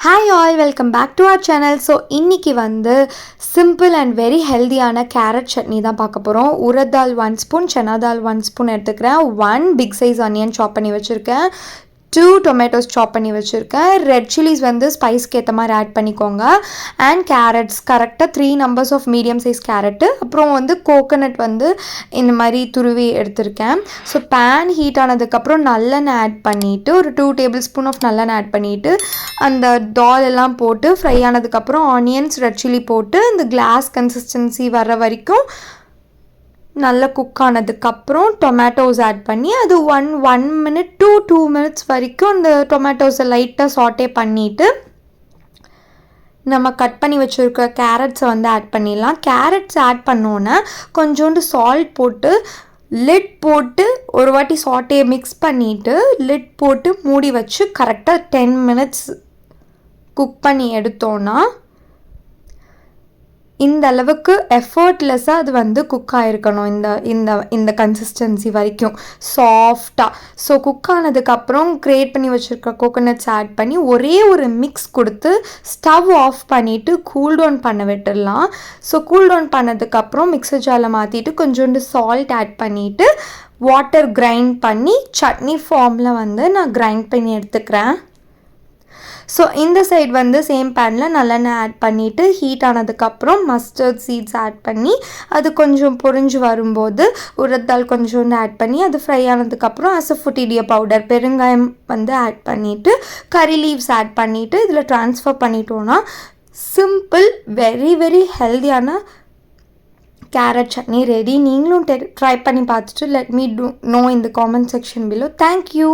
Hi all, welcome back to our channel. So இன்னைக்கு வந்து simple and very healthyயான carrot chutney தான் பார்க்க போகிறோம். உரத் தால் 1 ஸ்பூன், சனா தால் 1 ஸ்பூன் எடுத்துக்கிறேன். 1 பிக் சைஸ் ஆனியன் சாப் பண்ணி வச்சுருக்கேன். 2 டொமேட்டோஸ் சாப் பண்ணி வச்சுருக்கேன். ரெட் சில்லிஸ் வந்து ஸ்பைஸ்க்கு ஏற்ற மாதிரி ஆட் பண்ணிக்கோங்க. அண்ட் கேரட்ஸ் கரெக்டாக 3 numbers of medium size carrot. அப்புறம் வந்து கோகோனட் வந்து இந்த மாதிரி துருவி எடுத்திருக்கேன். ஸோ பேன் ஹீட் ஆனதுக்கப்புறம் நல்லெண்ணெய் ஆட் பண்ணிவிட்டு ஒரு 2 டேபிள் ஸ்பூன் ஆஃப் நல்லெண்ணெய் ஆட் பண்ணிவிட்டு அந்த தால் எல்லாம் போட்டு ஃப்ரை ஆனதுக்கப்புறம் ஆனியன்ஸ் ரெட் சில்லி போட்டு இந்த கிளாஸ் கன்சிஸ்டன்சி வர வரைக்கும் நல்லா குக் ஆனதுக்கப்புறம் டொமேட்டோஸ் ஆட் பண்ணி அது 1 minute to 2 minutes வரைக்கும் அந்த டொமேட்டோஸை லைட்டாக சாட்டே பண்ணிவிட்டு நம்ம கட் பண்ணி வச்சுருக்க கேரட்ஸை வந்து ஆட் பண்ணிடலாம். கேரட்ஸ் ஆட் பண்ணோன்னே கொஞ்சோண்டு சால்ட் போட்டு லிட் போட்டு ஒரு வாட்டி சாட்டே மிக்ஸ் பண்ணிவிட்டு லிட் போட்டு மூடி வச்சு கரெக்டாக 10 minutes குக் பண்ணி எடுத்தோன்னா இந்த அளவுக்கு எஃபர்ட்லெஸ்ஸாக அது வந்து குக் ஆகிருக்கணும். இந்த கன்சிஸ்டன்சி வரைக்கும் சாஃப்டாக. ஸோ குக் ஆனதுக்கப்புறம் க்ரியேட் பண்ணி வச்சுருக்க கோகோனட்ஸ் ஆட் பண்ணி ஒரே ஒரு மிக்ஸ் கொடுத்து ஸ்டவ் ஆஃப் பண்ணிவிட்டு கூல் டவுன் பண்ண விட்டுடலாம். ஸோ கூல் டவுன் பண்ணதுக்கப்புறம் மிக்சர் ஜாரில் மாற்றிட்டு கொஞ்சோண்டு சால்ட் ஆட் பண்ணிவிட்டு வாட்டர் கிரைண்ட் பண்ணி சட்னி ஃபார்மில் வந்து நான் கிரைண்ட் பண்ணி எடுத்துக்கிறேன். ஸோ இந்த சைட் வந்து சேம் பேனில் நல்லெண்ணெய் ஆட் பண்ணிவிட்டு ஹீட் ஆனதுக்கப்புறம் மஸ்டர்ட் சீட்ஸ் ஆட் பண்ணி அது கொஞ்சம் பொரிஞ்சு வரும்போது உரத் தால் கொஞ்சோண்டு ஆட் பண்ணி அது ஃப்ரை ஆனதுக்கப்புறம் அசஃபுட்டிடிய பவுடர் பெருங்காயம் வந்து ஆட் பண்ணிவிட்டு கறி லீவ்ஸ் ஆட் பண்ணிவிட்டு இதில் ட்ரான்ஸ்ஃபர் பண்ணிட்டோன்னா சிம்பிள் வெரி வெரி ஹெல்தியான கேரட் சட்னி ரெடி. நீங்களும் ட்ரை பண்ணி பார்த்துட்டு let me know in the comment section below. Thank you.